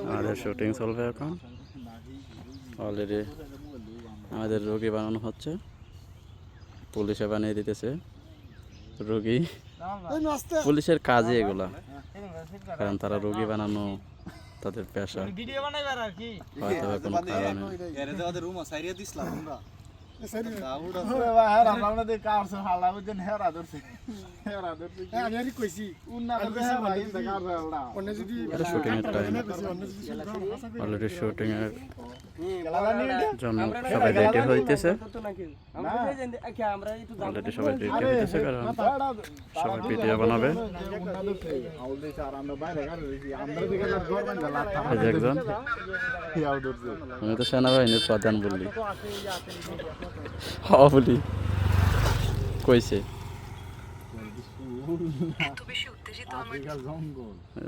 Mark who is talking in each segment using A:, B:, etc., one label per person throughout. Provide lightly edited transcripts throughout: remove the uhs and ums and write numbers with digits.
A: আমাদের শুটিং চলবে এখন অলরেডি আমাদের রোগী বানানো হচ্ছে পুলিশে বানিয়ে দিতেছে রোগী পুলিশের কাজই এগুলা কারণ তারা রোগী বানানো তাদের পেশা হয়তো কোনো কারণে অলরেডি শুটিং এর জন্য সবাই রেডি হইতেছে অলরেডি সবাই রেডি হইতেছে কারণ সবাই ভিডিও বানাবে একজন আমি তো সেনাবাহিনীর প্রধান বললি বলি কইছে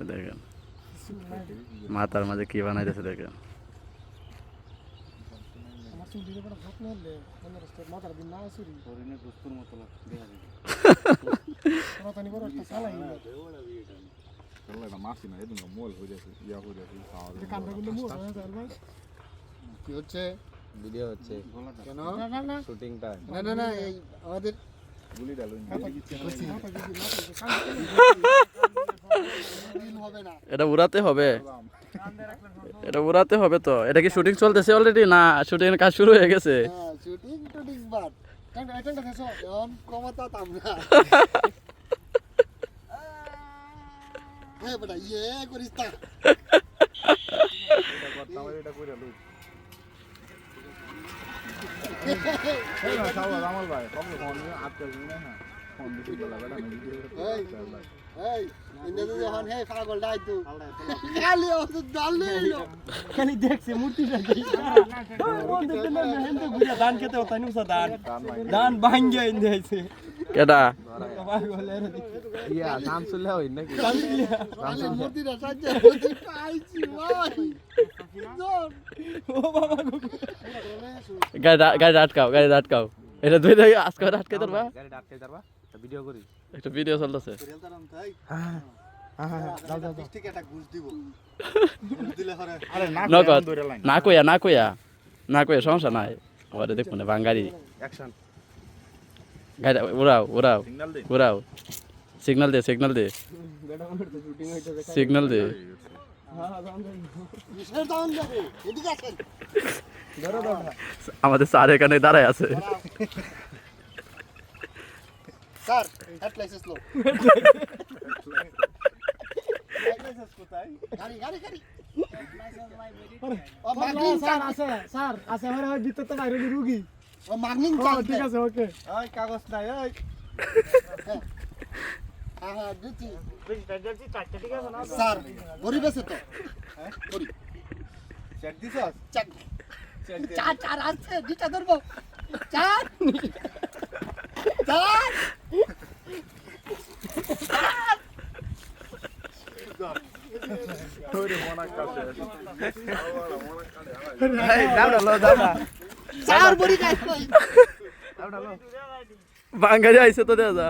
A: দেখেন মাথার মাঝে কি বানাইতেছে দেখেন
B: কি হচ্ছে ভিডিও হচ্ছে কেন শুটিং টাইম না আমাদের গুলি ডালুন
A: এটা উড়াতে হবে এটা উড়াতে হবে তো এটা কি শুটিং চলতেছে অলরেডি না শুটিং এর কাজ শুরু হয়ে গেছে
B: শুটিং টুটিং বাট এটা দেখছো এখন কমাতা তামরা হ্যাঁ বড়া ইয়ে করিস তা এটা করতে হবে এটা কইরা লই এই না সাওয়া আমল ভাই কম ফোন আটকে দিনা না ফোন দিতে লাগা না এই ইন্দে যখন হে পাগল ডাই তুই খালি ও তো ডাল নেইলো খালি দেখছে মূর্তিটা ও দেখতে না হেন্দে গুড়া দান খেতে হতাই নুসা দান ভাঙ্গে ইন্দে আইছে
A: কেডা
B: পাগলের ইয়া শামসুল্লাহ হই নাকি শামসুল্লাহ মূর্তিটা সাজে আইছি ভাই ও বাবা
A: গাড়ি আটকাও এটা দুই জায়গায় আজকে আটকে ধরবা
B: গাড়ি আটকে ধরবা একটা ভিডিও করি
A: একটা ভিডিও চলতেছে না কইয়া সমস্যা নাই ওরে দেখো না বাঙ্গারি গাড়ি উড়াও সিগন্যাল দে আমাদের স্যার এখানে দাঁড়ায় আছে
B: স্যার হেড লাইসেন্স লো লাইসেন্স কোথায় গাড়ি ও মাগনিং স্যার আছে আমার ভিতর তো বাইরে রুগী ও মাগনিং চাল ঠিক আছে ওকে ওই কাগজ নাই ওই হ্যাঁ দিছি রেজিস্টার চারটে ঠিক আছে না স্যার গরিব আছে তো হ্যাঁ গরিব চেক দিছস চেক চার আছে দিটা ধরবো চার
A: বাঙ্গারি আইছে তো দেখা